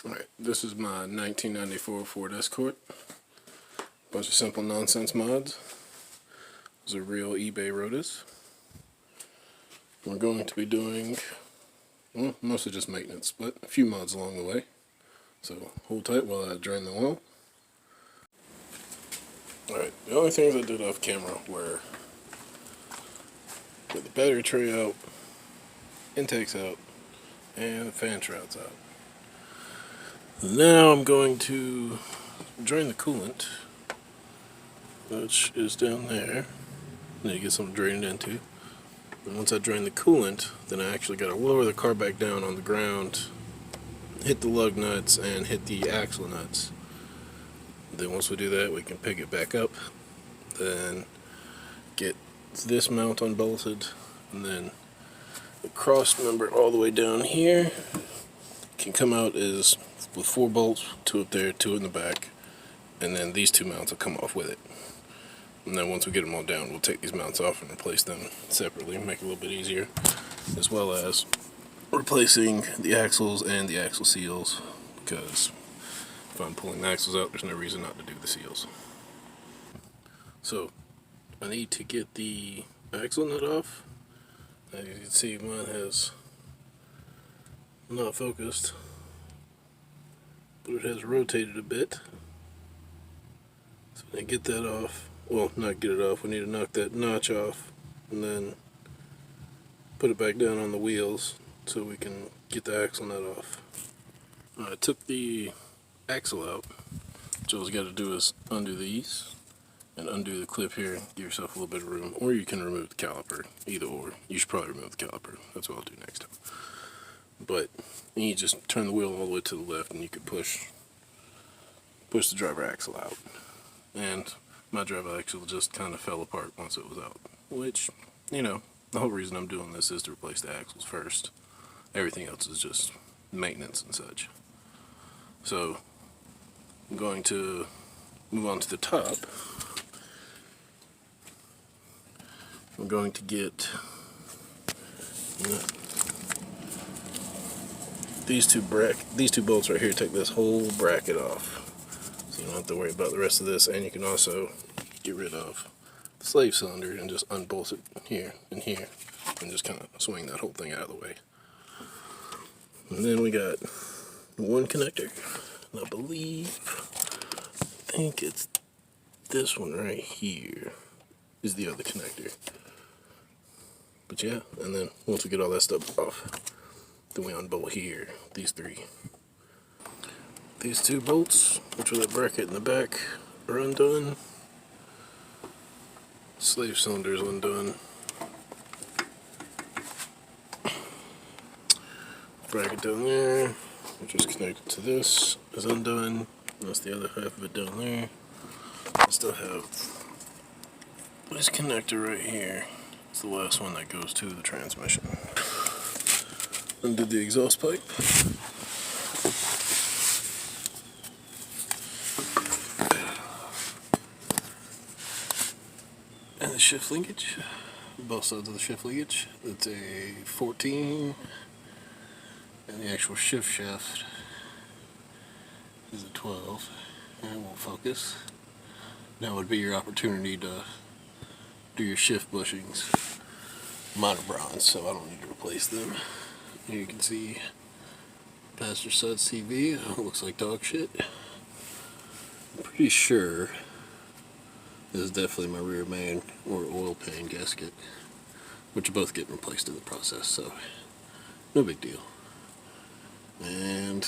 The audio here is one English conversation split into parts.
Alright, this is my 1994 Ford Escort. Bunch of simple nonsense mods. Those are real eBay rotas. We're going to be doing, well, mostly just maintenance, but a few mods along the way. So hold tight while I drain the oil. Alright, the only things I did off camera were get the battery tray out, intakes out, and the fan shrouds out. Now I'm going to drain the coolant, which is down there. Then you get something to drain it into. And once I drain the coolant, then I actually got to lower the car back down on the ground, hit the lug nuts, and hit the axle nuts. Then once we do that, we can pick it back up, then get this mount unbolted, and then the cross member all the way down here can come out is with 4 bolts, 2 up there, 2 in the back, and then these 2 mounts will come off with it. And then once we get them all down, we'll take these mounts off and replace them separately, make it a little bit easier, as well as replacing the axles and the axle seals, because if I'm pulling the axles out, there's no reason not to do the seals. So I need to get the axle nut off. As you can see, mine has not focused, but it has rotated a bit. So when I get that off, well, not get it off, we need to knock that notch off and then put it back down on the wheels so we can get the axle nut off. I took the axle out. So all you got to do is undo these and undo the clip here, give yourself a little bit of room, or you can remove the caliper, either or. You should probably remove the caliper, that's what I'll do next time. But you just turn the wheel all the way to the left and you can push the driver axle out. And my driver axle just kind of fell apart once it was out, which, you know, the whole reason I'm doing this is to replace the axles first. Everything else is just maintenance and such. So I'm going to move on to the top. I'm going to get these two bolts right here. Take this whole bracket off, so you don't have to worry about the rest of this. And you can also get rid of the slave cylinder and just unbolt it here and here, and just kind of swing that whole thing out of the way. And then we got one connector, and I think it's this one right here is the other connector. But yeah, and then once we get all that stuff off, then we unbolt here, these 3. These 2 bolts, which are that bracket in the back, are undone. Slave cylinder is undone. Bracket down there, which is connected to this, is undone. That's the other half of it down there. I still have this connector right here. It's the last one that goes to the transmission. Undid the exhaust pipe. And the shift linkage. Both sides of the shift linkage. It's a 14. And the actual shift shaft is a 12. And it won't focus. Now would be your opportunity to do your shift bushings. Mine are bronze, so I don't need to replace them. Here you can see passenger side CV. It looks like dog shit. I'm pretty sure this is definitely my rear main or oil pan gasket, which are both getting replaced in the process, so no big deal. And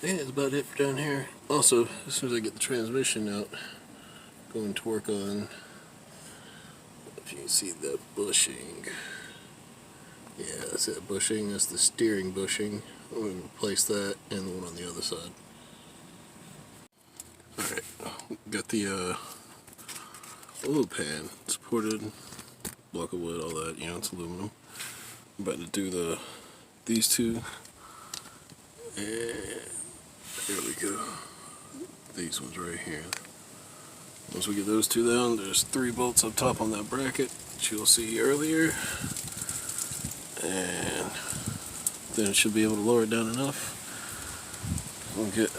yeah, that's about it for down here. Also, as soon as I get the transmission out, I'm going to work on, if you can see that bushing. Yeah, that's that bushing. That's the steering bushing. I'm going to replace that and the one on the other side. Alright, got the oil pan supported, block of wood, all that, you know, it's aluminum. I'm about to do these 2, and here we go. These ones right here. Once we get those 2 down, there's 3 bolts up top on that bracket, which you'll see earlier. And then it should be able to lower it down enough. we'll get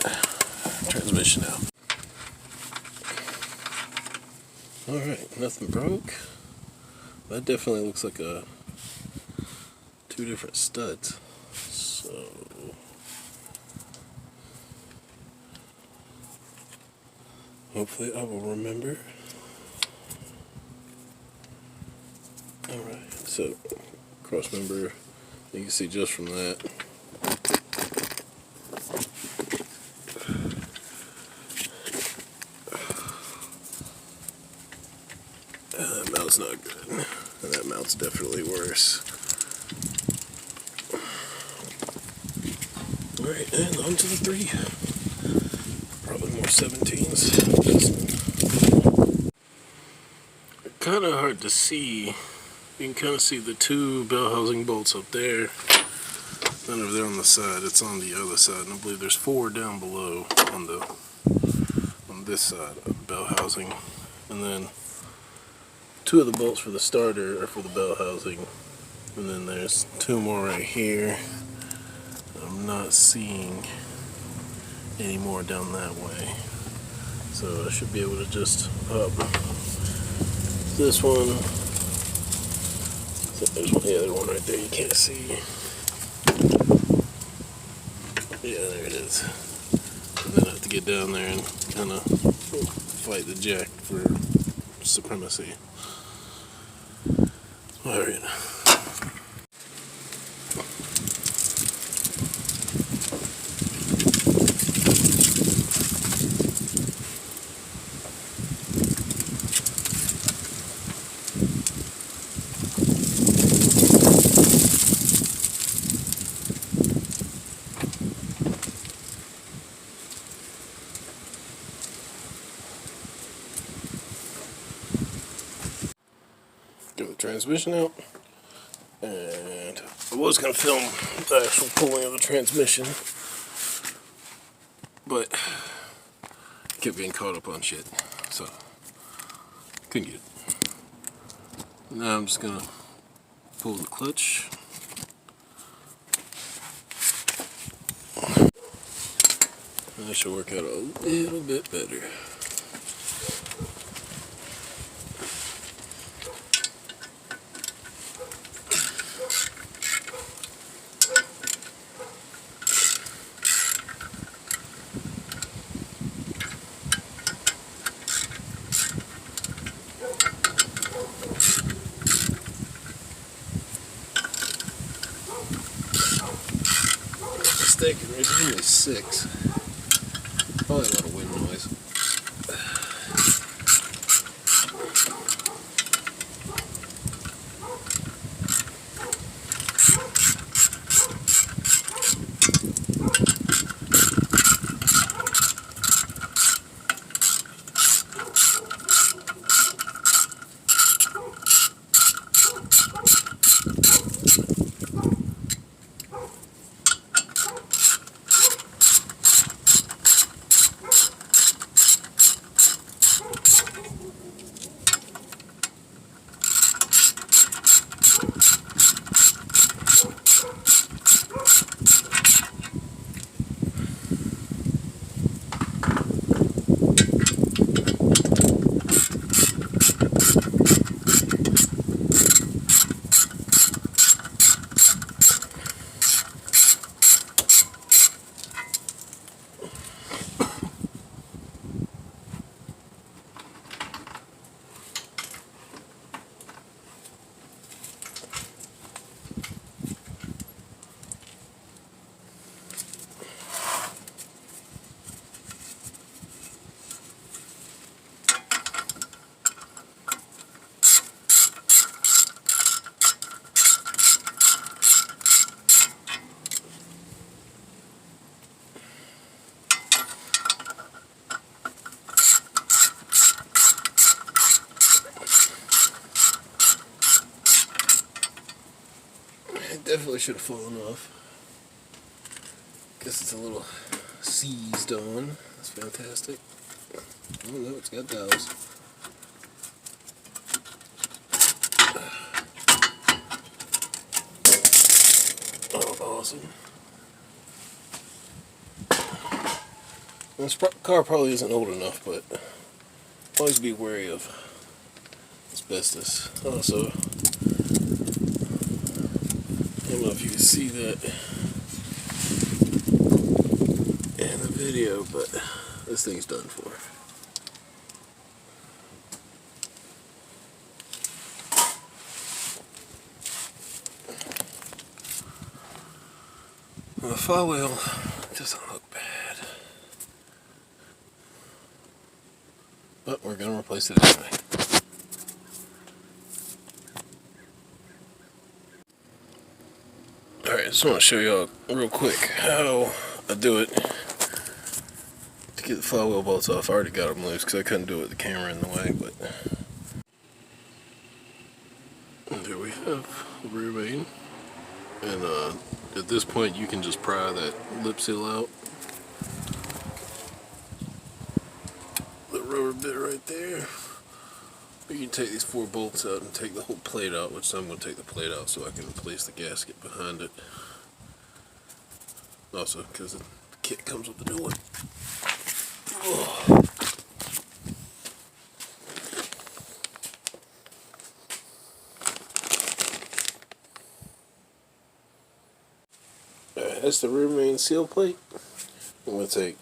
transmission out. Alright, nothing broke. That definitely looks like two different studs. So hopefully I will remember. Alright, so cross member, you can see just from that. That mount's not good. And that mount's definitely worse. Alright, and on to the 3. Probably more 17s. Kind of hard to see. You can kind of see the 2 bell housing bolts up there. Then over there on the side, it's on the other side. And I believe there's 4 down below on this side of the bell housing. And then 2 of the bolts for the starter are for the bell housing. And then there's 2 more right here. I'm not seeing any more down that way. So I should be able to just up this one. So there's one, yeah, there's one right there you can't see. Yeah, there it is. And then I have to get down there and kind of fight the jack for supremacy. Alright. Get the transmission out, and I was going to film the actual pulling of the transmission, but I kept getting caught up on shit, so couldn't get it. Now I'm just going to pull the clutch. That should work out a little bit better. Mistaken, there's only 6. Probably a lot of wind noise. It definitely should have fallen off. Guess it's a little seized on. That's fantastic. Oh no, it's got dowels. Oh, awesome. This car probably isn't old enough, but always be wary of asbestos. Also, I don't know if you can see that in the video, but this thing's done for. The flywheel doesn't look bad, but we're going to replace it anyway. Alright, I just want to show y'all real quick how I do it to get the flywheel bolts off. I already got them loose because I couldn't do it with the camera in the way, but there we have the rear main. And at this point you can just pry that lip seal out. The rubber bit right there. You can take these 4 bolts out and take the whole plate out, which I'm going to take the plate out so I can replace the gasket behind it. Also, because the kit comes with the new one. Oh. Alright, that's the rear main seal plate. I'm going to take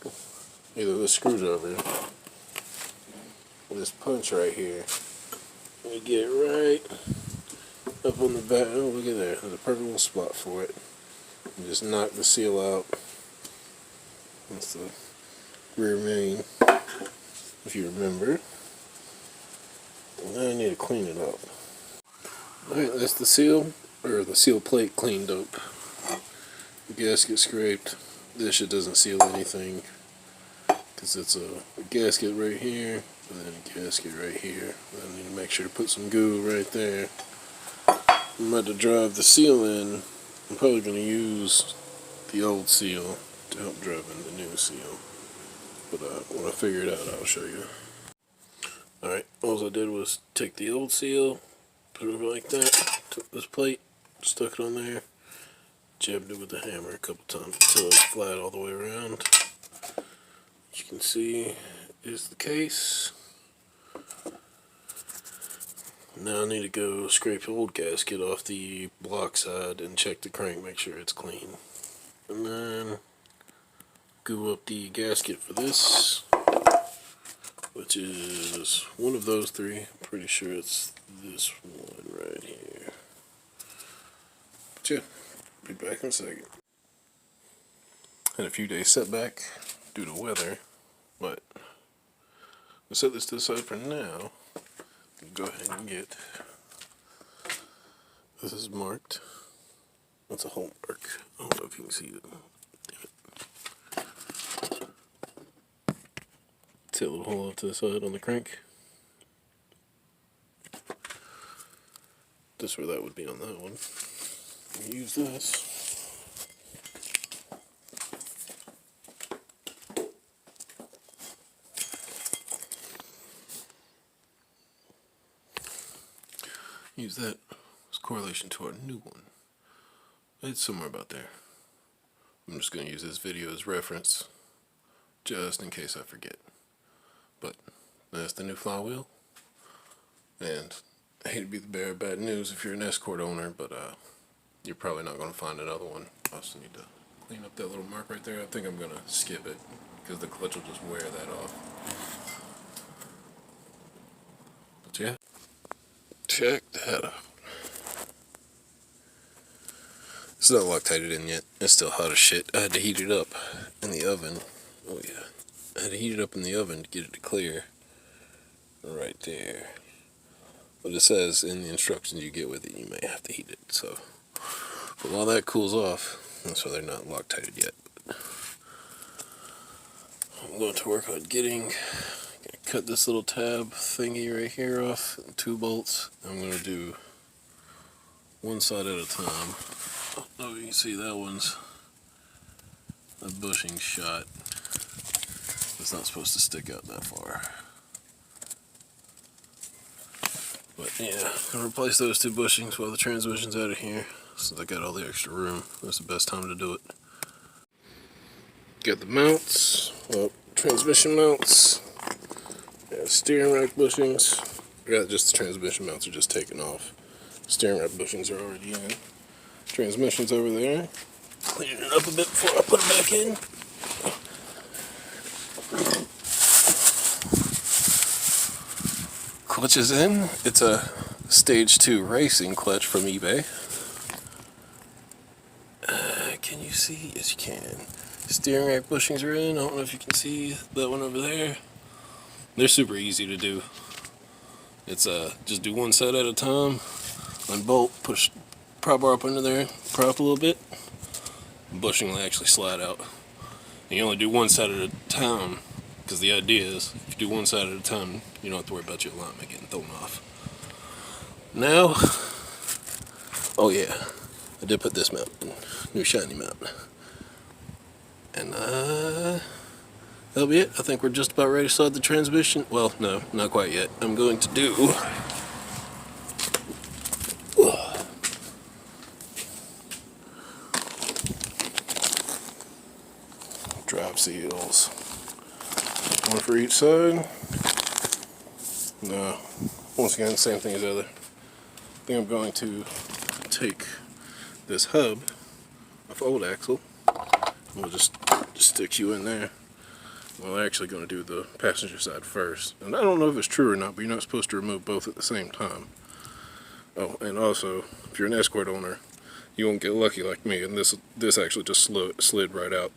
either this screwdriver or this punch right here. We get it right up on the back. Oh, look at there. There's a perfect little spot for it. You just knock the seal out. That's the rear main, if you remember. And now I need to clean it up. Alright, that's the seal, or the seal plate cleaned up. The gasket scraped. This shit doesn't seal anything, because it's a gasket right here, and then a gasket right here. I need to make sure to put some goo right there. I'm about to drive the seal in. I'm probably going to use the old seal to help drive in the new seal. But when I figure it out, I'll show you. Alright, all I did was take the old seal, put it like that, took this plate, stuck it on there, jabbed it with the hammer a couple times until it's flat all the way around. As you can see is the case. Now I need to go scrape the old gasket off the block side and check the crank, make sure it's clean. And then glue up the gasket for this, which is one of those 3. I'm pretty sure it's this one right here. But yeah, be back in a second. Had a few days setback due to weather, but we'll set this to the side for now. Go ahead and get, this is marked. That's a hole mark. I don't know if you can see it. Damn it. See a little hole off to the side on the crank. That's where that would be on that one. Use this. Use that as correlation to our new one. It's somewhere about there. I'm just going to use this video as reference, just in case I forget. But that's the new flywheel. And I hate to be the bearer of bad news if you're an Escort owner, but you're probably not going to find another one. I also need to clean up that little mark right there. I think I'm going to skip it, because the clutch will just wear that off. But yeah. Check that out. It's not Loctited in yet. It's still hot as shit. I had to heat it up in the oven. Oh yeah. I had to heat it up in the oven to get it to clear. Right there. But it says in the instructions you get with it, you may have to heat it. So, but while that cools off, that's why they're not Loctited yet. But I'm going to work on getting. Cut this little tab thingy right here off, 2 bolts. I'm going to do one side at a time. Oh, you can see that one's a bushing shot. It's not supposed to stick out that far. But yeah, I'm going to replace those 2 bushings while the transmission's out of here, since I got all the extra room. That's the best time to do it. Got the mounts. Well, transmission mounts, steering rack bushings. Just the transmission mounts are just taken off. Steering rack bushings are already in. Transmission's over there. Clean it up a bit before I put it back in. Clutch is in. It's a Stage 2 racing clutch from eBay. Can you see? Yes, you can. Steering rack bushings are in. I don't know if you can see that one over there. They're super easy to do. It's just do one side at a time. Unbolt, push prop bar up under there, prop a little bit. The bushing will actually slide out. And you only do one side at a time, because the idea is if you do one side at a time, you don't have to worry about your alignment getting thrown off. Now, oh yeah, I did put this mount in, new shiny mount. And that'll be it. I think we're just about ready to start the transmission. Well, no, not quite yet. I'm going to do drive seals. One for each side. No, once again, same thing as the other. I think I'm going to take this hub off old axle. We'll just stick you in there. Well, I'm actually going to do the passenger side first. And I don't know if it's true or not, but you're not supposed to remove both at the same time. Oh, and also, if you're an Escort owner, you won't get lucky like me, and this actually just slid right out.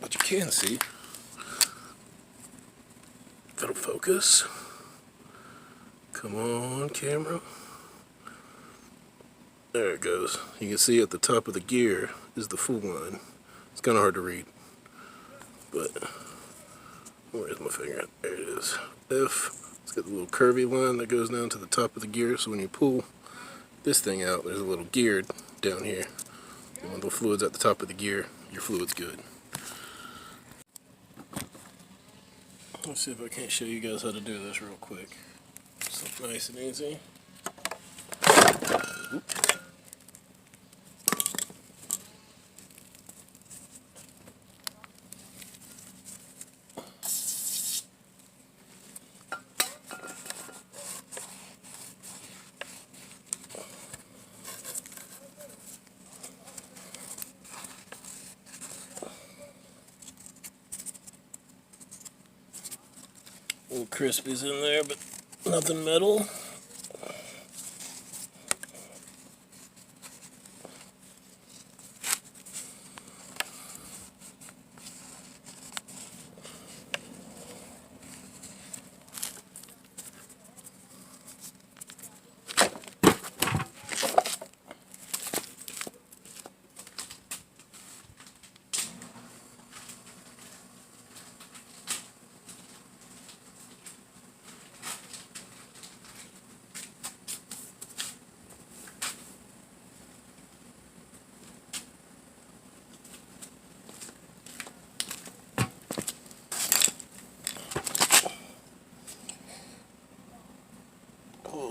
But you can see. If it'll focus. Come on, camera. There it goes. You can see at the top of the gear is the full line. It's kind of hard to read. But, where's my finger? There it is. F. It's got the little curvy line that goes down to the top of the gear. So when you pull this thing out, there's a little gear down here. And when the fluid's at the top of the gear, your fluid's good. Let's see if I can't show you guys how to do this real quick. So nice and easy. Oops. Little crispies in there, but nothing metal.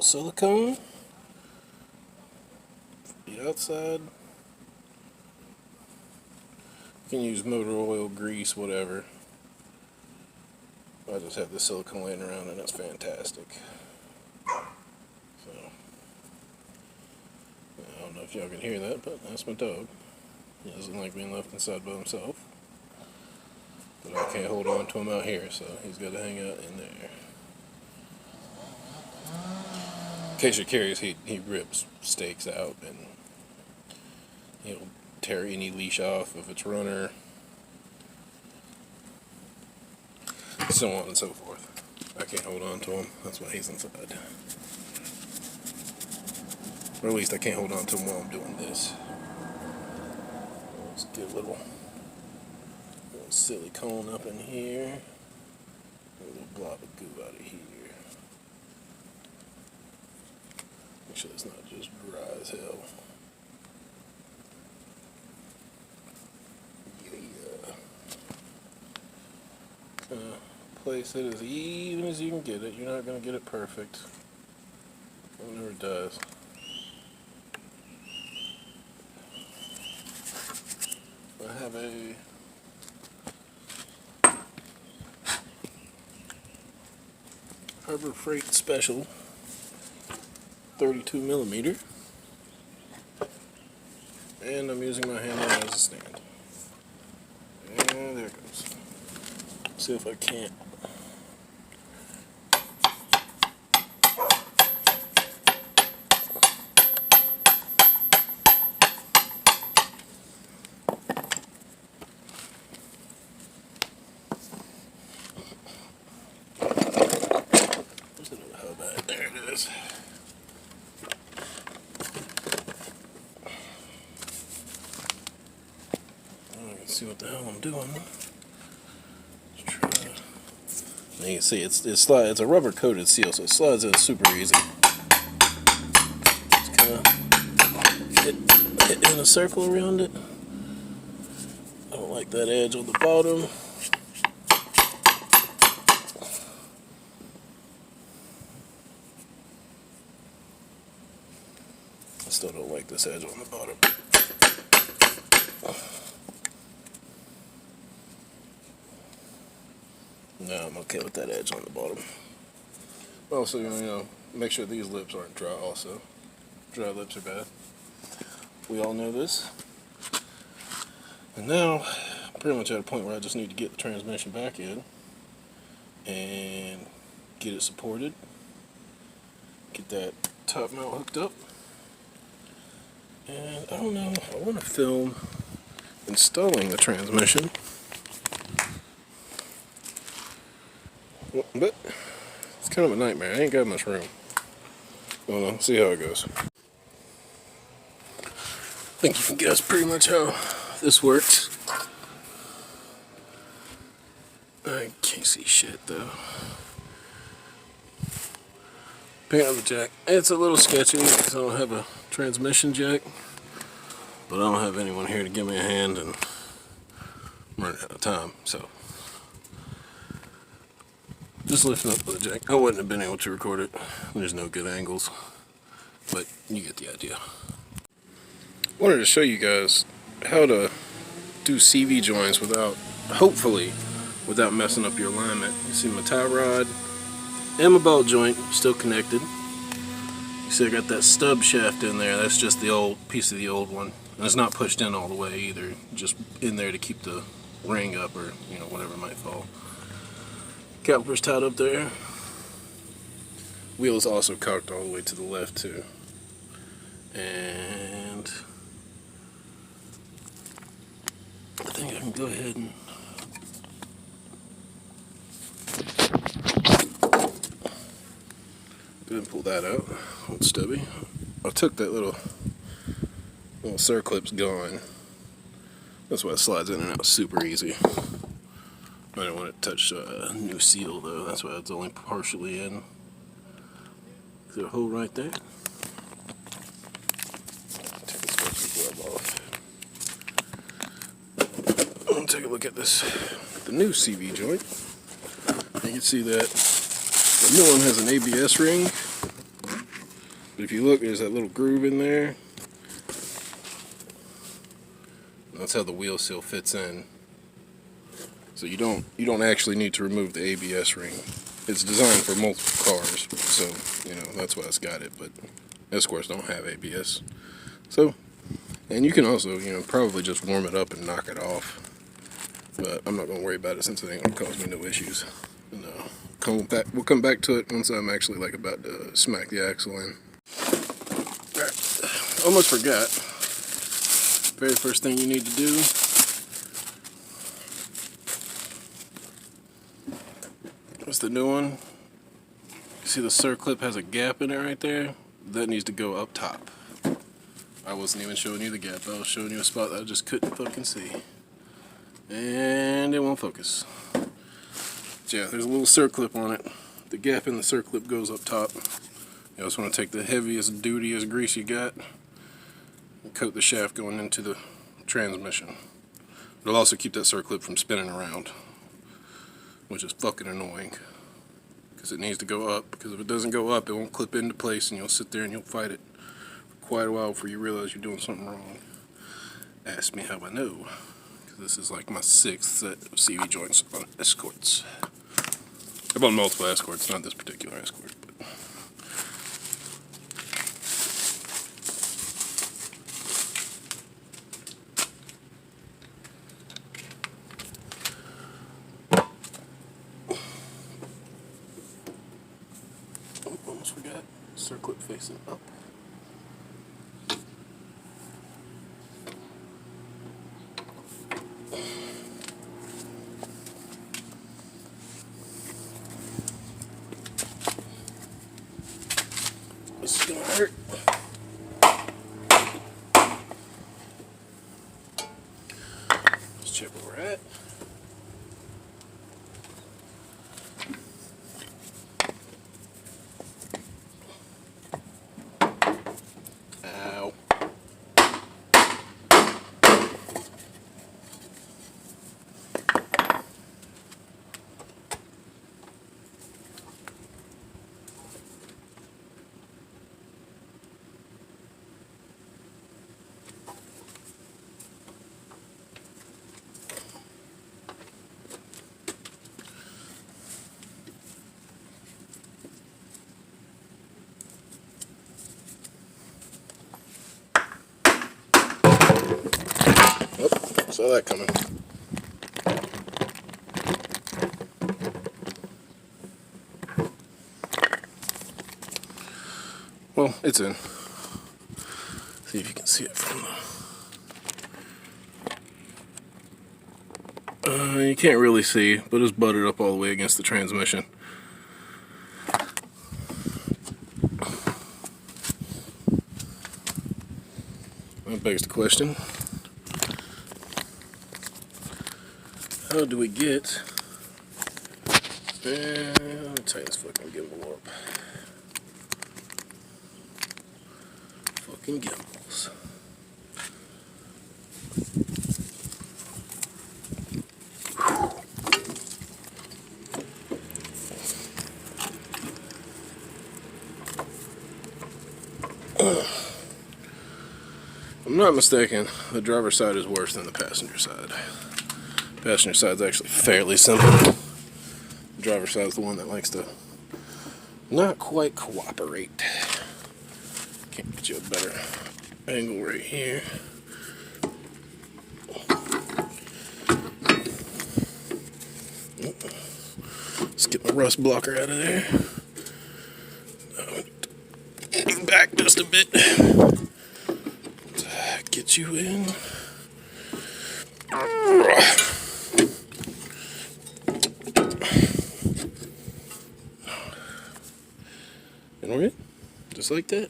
Silicone, the outside. You can use motor oil, grease, whatever. I just have this silicone laying around and it's fantastic. So, I don't know if y'all can hear that, but that's my dog. He doesn't like being left inside by himself. But I can't hold on to him out here, so he's got to hang out in there. In case you're curious, he rips stakes out and he'll tear any leash off of its runner, so on and so forth. I can't hold on to him, that's why he's inside. Or at least I can't hold on to him while I'm doing this. Let's get a little silicone up in here, a little blob of goo out of here. Make sure it's not just dry as hell. Yeah. Place it as even as you can get it. You're not going to get it perfect. It never does. I have a Harbor Freight Special 32mm, and I'm using my handle as a stand. And there it goes. See if I can't. There it is. I can see what the hell I'm doing. Let's try. And you can see it's a rubber coated seal, so it slides in super easy. Just kind of hit in a circle around it. I don't like that edge on the bottom. I still don't like this edge on the bottom. No, I'm okay with that edge on the bottom. Also, make sure these lips aren't dry also. Dry lips are bad. We all know this. And now, I'm pretty much at a point where I just need to get the transmission back in and get it supported. Get that top mount hooked up. And I don't know, I want to film installing the transmission. But it's kind of a nightmare. I ain't got much room. Well, see how it goes. I think you can guess pretty much how this works. I can't see shit though. Picking up the jack. It's a little sketchy because I don't have a transmission jack. But I don't have anyone here to give me a hand, and I'm running out of time, so just lifting up the jack. I wouldn't have been able to record it. There's no good angles, but you get the idea. Wanted to show you guys how to do CV joints hopefully without messing up your alignment. You see my tie rod and my belt joint still connected. You see I got that stub shaft in there. That's just the old piece of the old one. And it's not pushed in all the way either. Just in there to keep the ring up, or whatever might fall. Caliper's tied up there. Wheel is also cocked all the way to the left too. And I think I can go ahead and pull that out. Old stubby. I took that little circlip's gone. That's why it slides in and out super easy. I didn't want to touch a new seal though. That's why it's only partially in. There's a hole right there. Take this glove off. I'm gonna take a look at the new CV joint. You can see that the new one has an ABS ring. But if you look, there's that little groove in there. That's how the wheel seal fits in. So you don't actually need to remove the ABS ring. It's designed for multiple cars, so that's why it's got it. But Escorts don't have ABS. So, and you can also probably just warm it up and knock it off. But I'm not gonna worry about it since it ain't gonna cause me no issues. We'll come back to it once I'm actually about to smack the axle in. Alright, almost forgot. Very first thing you need to do is the new one. You see the circlip has a gap in it right there? That needs to go up top. I wasn't even showing you the gap. I was showing you a spot that I just couldn't fucking see. And it won't focus. So yeah, there's a little circlip on it. The gap in the circlip goes up top. You just want to take the heaviest, dutiest grease you got and coat the shaft going into the transmission. It'll also keep that circlip from spinning around, which is fucking annoying because it needs to go up, because if it doesn't go up it won't clip into place and you'll sit there and you'll fight it for quite a while before you realize you're doing something wrong. Ask me how I know, because this is like my 6th set of CV joints on Escorts. I bought multiple Escorts, not this particular Escort, but almost forgot. Circlip facing up. This is gonna hurt. Let's check where we're at. Ow. Saw that coming. Well, it's in. See if you can see it from the... you can't really see, but it's butted up all the way against the transmission. That begs the question. How do we get... let me tighten this fucking gimbal up. Fucking gimbals. If I'm not mistaken, the driver's side is worse than the passenger side. Passenger side's actually fairly simple. The driver's side's the one that likes to not quite cooperate. Can't get you a better angle right here. Let's get my rust blocker out of there. Get back just a bit. Get you in. And we're in. Just like that.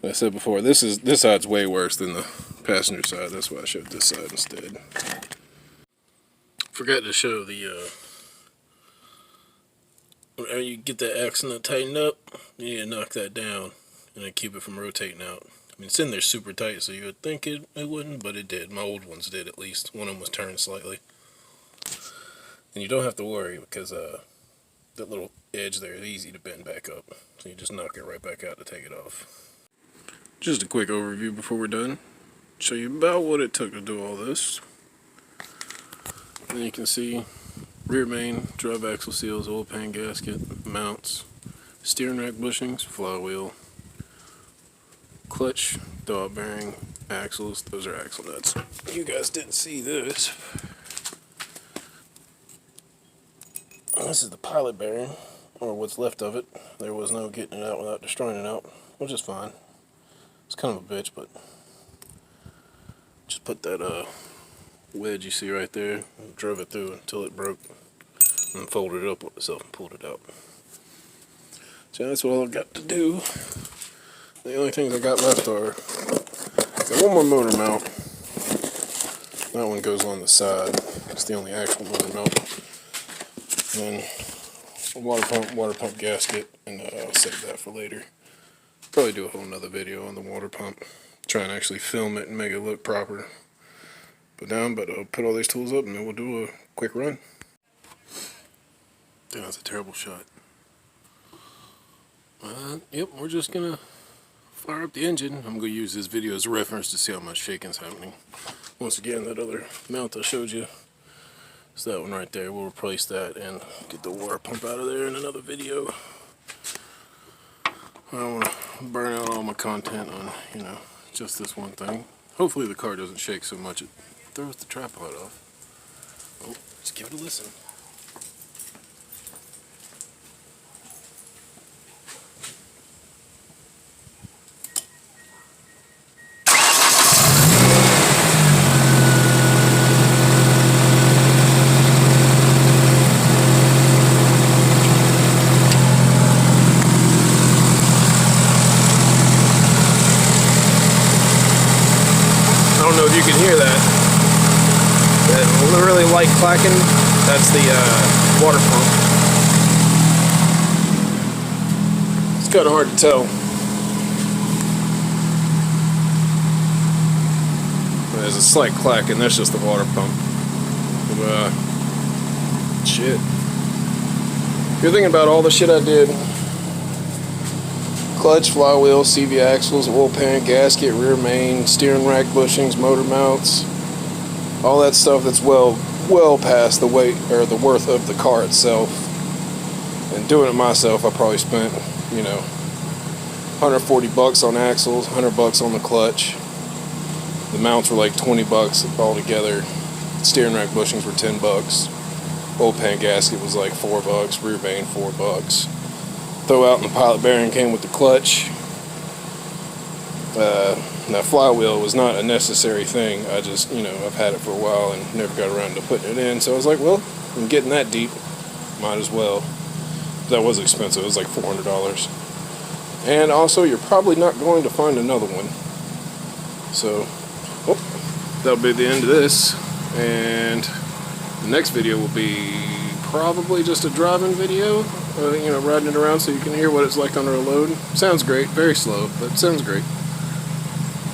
Like I said before, this side's way worse than the passenger side. That's why I showed this side instead. Forgot to show the when you get that axle nut tightened up, you need to knock that down and then keep it from rotating out. I mean, it's in there super tight, so you would think it wouldn't, but it did. My old ones did, at least. One of them was turned slightly. And you don't have to worry, because that little edge there is easy to bend back up. So you just knock it right back out to take it off. Just a quick overview before we're done. Show you about what it took to do all this. And you can see rear main, drive axle seals, oil pan gasket, mounts, steering rack bushings, flywheel, clutch, dog bearing, axles. Those are axle nuts. You guys didn't see this. This is the pilot bearing, or what's left of it. There was no getting it out without destroying it out, which is fine. It's kind of a bitch, but just put that wedge you see right there, and drove it through until it broke, and folded it up with itself and pulled it out. So that's all I've got to do. The only things I got left are, got one more motor mount. That one goes on the side. It's the only actual motor mount. And then a water pump gasket, and I'll save that for later. Probably do a whole nother video on the water pump. Try and actually film it and make it look proper. But I'll put all these tools up and then we'll do a quick run. Damn, that's a terrible shot. Yep, we're just gonna fire up the engine. I'm gonna use this video as a reference to see how much shaking's happening. Once again, that other mount I showed you So that one right there, we'll replace that and get the water pump out of there in another video. I don't want to burn out all my content on, you know, just this one thing. Hopefully the car doesn't shake so much it throws the tripod off. Oh, let's give it a listen. I don't know if you can hear that. That really light clacking, that's the water pump. It's kind of hard to tell. There's a slight clacking, that's just the water pump. But, shit. You're thinking about all the shit I did. Clutch, flywheel, CV axles, oil pan, gasket, rear main, steering rack bushings, motor mounts, all that stuff that's well past the weight or the worth of the car itself. And doing it myself, I probably spent, you know, $140 on axles, $100 on the clutch. The mounts were like $20 altogether. Steering rack bushings were $10. Oil pan gasket was like $4. Rear main $4. Throw out in the pilot bearing came with the clutch. That flywheel was not a necessary thing. I just, you know, I've had it for a while and never got around to putting it in. So I was like, well, I'm getting that deep. Might as well. That was expensive. It was like $400. And also, you're probably not going to find another one. So, that'll be the end of this. And the next video will be probably just a driving video. You know, riding it around so you can hear what it's like under a load. Sounds great, very slow, but sounds great.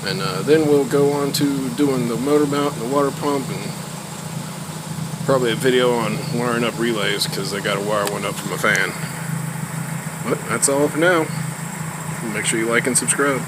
And then we'll go on to doing the motor mount and the water pump, and probably a video on wiring up relays because I got to wire one up from a fan. But that's all for now. Make sure you like and subscribe.